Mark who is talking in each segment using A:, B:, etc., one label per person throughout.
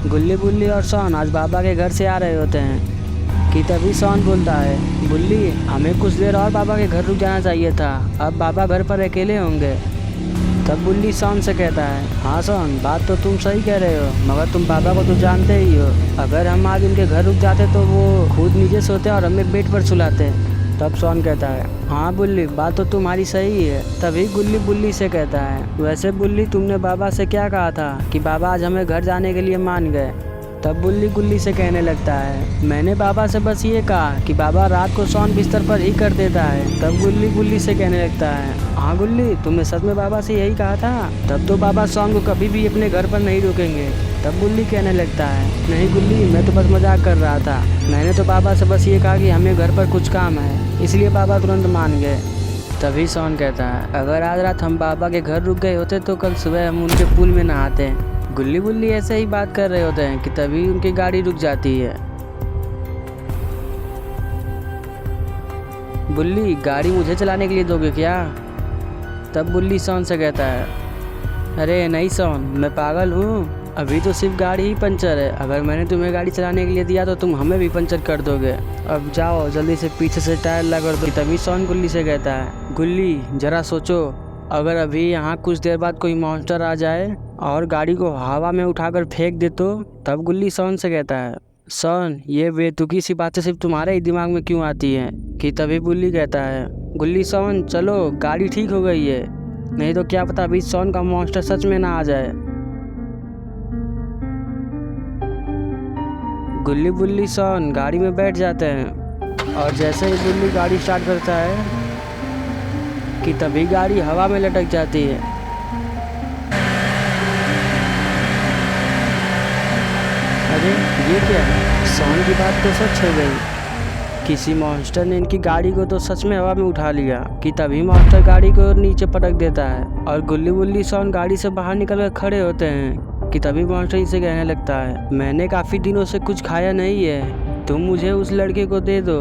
A: गुल्ली बुल्ली और सोन आज बाबा के घर से आ रहे होते हैं कि तभी सोन बोलता है, बुल्ली हमें कुछ देर और बाबा के घर रुक जाना चाहिए था, अब बाबा घर पर अकेले होंगे। तब बुल्ली सोन से कहता है, हाँ सोन बात तो तुम सही कह रहे हो, मगर तुम बाबा को तो जानते ही हो, अगर हम आज उनके घर रुक जाते तो वो खुद नीचे सोते और हमें बेड पर सुलाते। तब सोन कहता है, हाँ बुल्ली बात तो तुम्हारी सही है। तभी गुल्ली बुल्ली से कहता है, वैसे बुल्ली तुमने बाबा से क्या कहा था कि बाबा आज हमें घर जाने के लिए मान गए। तब बुल्ली गुल्ली से कहने लगता है, मैंने बाबा से बस ये कहा कि बाबा रात को सोन बिस्तर पर ही कर देता है। तब गुल्ली बुल्ली से कहने लगता है, हाँ गुल्ली तुमने सच में बाबा से यही कहा था, तब तो बाबा सोन को कभी भी अपने घर पर नहीं रोकेंगे। तब बुल्ली कहने लगता है, नहीं गुल्ली मैं तो बस मजाक कर रहा था, मैंने तो बाबा से बस ये कहा कि हमें घर पर कुछ काम है, इसलिए बाबा तुरंत मान गए। तभी सोन कहता है, अगर आज रात हम बाबा के घर रुक गए होते तो कल सुबह हम उनके पूल में नहाते। गुल्ली बुल्ली ऐसे ही बात कर रहे होते हैं कि तभी उनकी गाड़ी रुक जाती है। बुल्ली गाड़ी मुझे चलाने के लिए दोगे क्या? तब बुल्ली सोन से कहता है, अरे नहीं सोन मैं पागल हूँ, अभी तो सिर्फ गाड़ी ही पंचर है, अगर मैंने तुम्हें गाड़ी चलाने के लिए दिया तो तुम हमें भी पंचर कर दोगे, अब जाओ जल्दी से पीछे से टायर लगा दो। तभी सोन गुल्ली से कहता है, गुल्ली जरा सोचो, अगर अभी यहाँ कुछ देर बाद कोई मॉन्स्टर आ जाए और गाड़ी को हवा में उठाकर फेंक दे तो? तब गुल्ली सोन से कहता है, सोन ये बेतुकी सी बातें सिर्फ तुम्हारे ही दिमाग में क्यों आती हैं? कि तभी बुल्ली कहता है, गुल्ली सोन चलो गाड़ी ठीक हो गई है, नहीं तो क्या पता अभी सोन का मॉन्स्टर सच में ना आ जाए। गुल्ली बुल्ली सोन गाड़ी में बैठ जाते हैं और जैसे ही बुल्ली गाड़ी स्टार्ट करता है कि तभी गाड़ी हवा में लटक जाती है। अरे ये क्या है, सोन की बात तो सच हो गई, किसी मॉन्स्टर ने इनकी गाड़ी को तो सच में हवा में उठा लिया। कि तभी मॉन्स्टर गाड़ी को नीचे पटक देता है और गुल्ली बुल्ली सोन गाड़ी से बाहर निकल कर खड़े होते हैं। कि तभी मॉन्स्टर इसे कहने लगता है, मैंने काफ़ी दिनों से कुछ खाया नहीं है, तुम मुझे उस लड़के को दे दो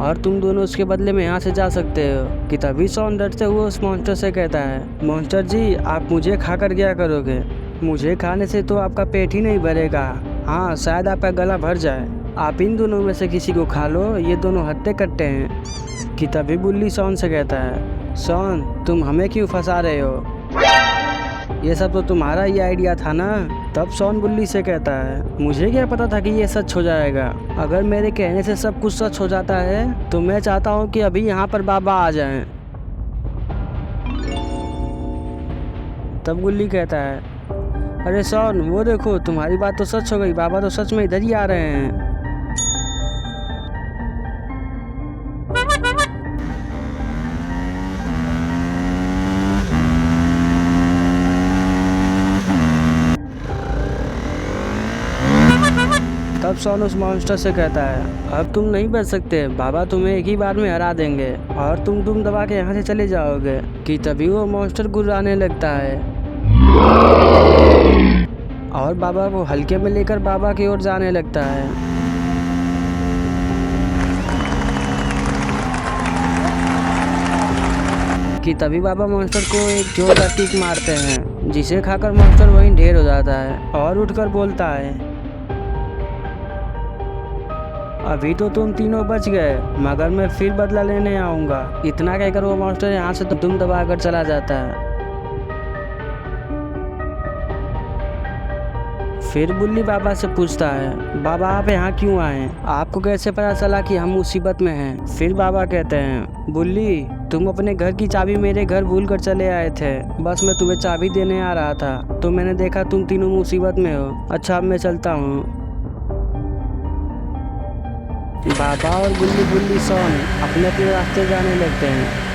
A: और तुम दोनों उसके बदले में यहाँ से जा सकते हो। कि तभी सोन डरते हुए उस मॉन्स्टर से कहता है, मॉन्स्टर जी आप मुझे खाकर क्या करोगे? मुझे खाने से तो आपका पेट ही नहीं भरेगा, हाँ शायद आपका गला भर जाए, आप इन दोनों में से किसी को खा लो, ये दोनों हत्ते कट्टे हैं। कि तभी बुल्ली सोन से कहता है, सोन तुम हमें क्यों फंसा रहे हो, ये सब तो तुम्हारा ही आइडिया था ना? तब सोन बुल्ली से कहता है, मुझे क्या पता था कि ये सच हो जाएगा, अगर मेरे कहने से सब कुछ सच हो जाता है तो मैं चाहता हूँ कि अभी यहाँ पर बाबा आ जाएं। तब गुल्ली कहता है, अरे सोन वो देखो तुम्हारी बात तो सच हो गई, बाबा तो सच में इधर ही आ रहे हैं। तब सोन उस मॉन्स्टर से कहता है, अब तुम नहीं बच सकते, बाबा तुम्हें एक ही बार में हरा देंगे और तुम दबा के यहाँ से चले जाओगे। कि तभी वो मॉन्स्टर गुर्राने लगता है और बाबा को हल्के में लेकर बाबा की ओर जाने लगता है। कि तभी बाबा मॉन्स्टर को एक जोरदार किक मारते हैं, जिसे खाकर मॉन्स्टर वहीं ढेर हो जाता है और उठकर बोलता है, अभी तो तुम तीनों बच गए, मगर मैं फिर बदला लेने आऊँगा। इतना कहकर वो मॉन्स्टर यहाँ से दुम दबाकर चला जाता है। फिर बुल्ली बाबा से पूछता है, बाबा आप यहाँ क्यों आए, आपको कैसे पता चला कि हम मुसीबत में हैं? फिर बाबा कहते हैं, बुल्ली तुम अपने घर की चाबी मेरे घर भूल कर चले आए थे, बस मैं तुम्हें चाबी देने आ रहा था तो मैंने देखा तुम तीनों मुसीबत में हो, अच्छा अब मैं चलता हूँ। बाबा और गुल्ली बुल्ली सोन अपने अपने रास्ते जाने लगते हैं।